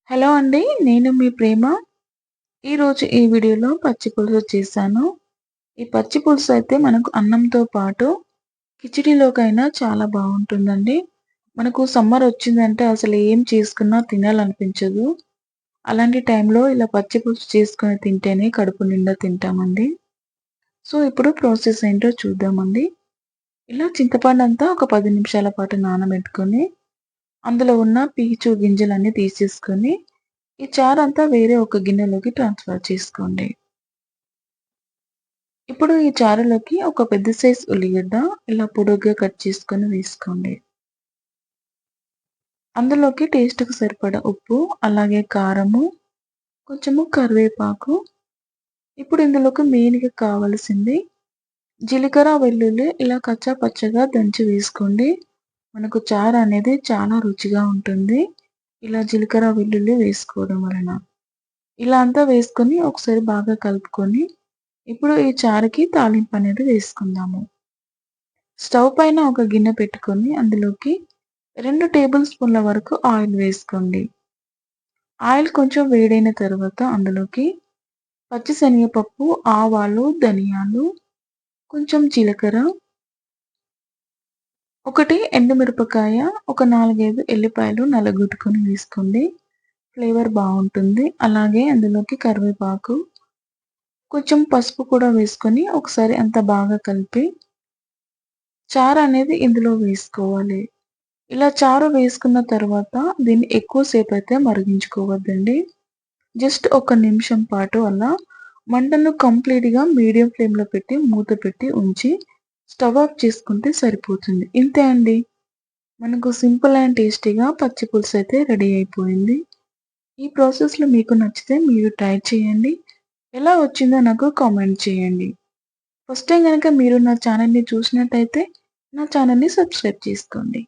Hello అండి. నేను మీ ప్రేమ. ఈరోజు ఈ వీడియోలో పచ్చి పులుసు చేశాను. ఈ పచ్చి పులుసు అయితే మనకు అన్నంతో పాటు కిచిడీలోకైనా చాలా బావుంటుందండి. మనకు సమ్మర్ వచ్చిందంటే అసలు ఏం చేసుకున్నా తినాలనిపించదు. అలాంటి టైంలో ఇలా పచ్చి పులుసు చేసుకొని తింటేనే కడుపు నిండా తింటామండి. సో, ఇప్పుడు ప్రాసెస్ ఏంటో చూద్దామండి. ఇలా చింతపండంతా ఒక 10 నిమిషాల పాటు నానబెట్టుకొని, అందులో ఉన్న పీచు గింజలన్నీ తీసేసుకొని ఈ చారంతా వేరే ఒక గిన్నెలోకి ట్రాన్స్‌ఫర్ చేసుకోండి. ఇప్పుడు ఈ చారులోకి ఒక పెద్ద సైజ్ ఉల్లిగడ్డ ఇలా పొడుగ్గా కట్ చేసుకొని వేసుకోండి. అందులోకి టేస్ట్‌కి సరిపడా ఉప్పు, అలాగే కారము, కొంచెము కరివేపాకు. ఇప్పుడు ఇందులోకి మెయిన్‌గా కావాల్సింది జీలకర్ర, వెల్లుల్లి ఇలా కచ్చా పచ్చగా దంచి వేసుకోండి. మనకు చారు అనేది చాలా రుచిగా ఉంటుంది. ఇలా జీలకర్ర, వెల్లుల్లి వేసుకోవడం వలన. ఇలా అంతా వేసుకొని ఒకసారి బాగా కలుపుకొని ఇప్పుడు ఈ చారుకి తాలింపనేది వేసుకుందాము. స్టవ్ పైన ఒక గిన్నె పెట్టుకొని అందులోకి 2 టేబుల్ స్పూన్ల వరకు ఆయిల్ వేసుకోండి. ఆయిల్ కొంచెం వేడైన తర్వాత అందులోకి పచ్చి శనగపప్పు, ఆవాలు, ధనియాలు, కొంచెం జీలకర్ర, ఒకటి ఎండుమిరపకాయ, ఒక 4, 5 ఎల్లిపాయలు నలగొట్టుకొని వేసుకోండి. ఫ్లేవర్ బావుంటుంది. అలాగే అందులోకి కరివేపాకు, కొంచెం పసుపు కూడా వేసుకొని ఒకసారి అంతా బాగా కలిపి చారనేది ఇందులో వేసుకోవాలి. ఇలా చారు వేసుకున్న తర్వాత దీన్ని ఎక్కువ సేపయితే మరిగించుకోవద్దండి. జస్ట్ ఒక నిమిషం పాటు అలా మంటను కంప్లీట్‌గా మీడియం ఫ్లేమ్‌లో పెట్టి మూత పెట్టి ఉంచి స్టవ్ ఆఫ్ చేసుకుంటే సరిపోతుంది. ఇంతే అండి. మనకు సింపుల్ అండ్ టేస్టీగా పచ్చి పులుసయితే రెడీ అయిపోయింది. ఈ ప్రాసెస్‌లో మీకు నచ్చితే మీరు ట్రై చేయండి. ఎలా వచ్చిందో నాకు కామెంట్ చేయండి. ఫస్ట్ టైం గనక మీరు నా ఛానెల్‌ని చూసినట్టయితే నా ఛానెల్‌ని సబ్స్క్రైబ్ చేసుకోండి.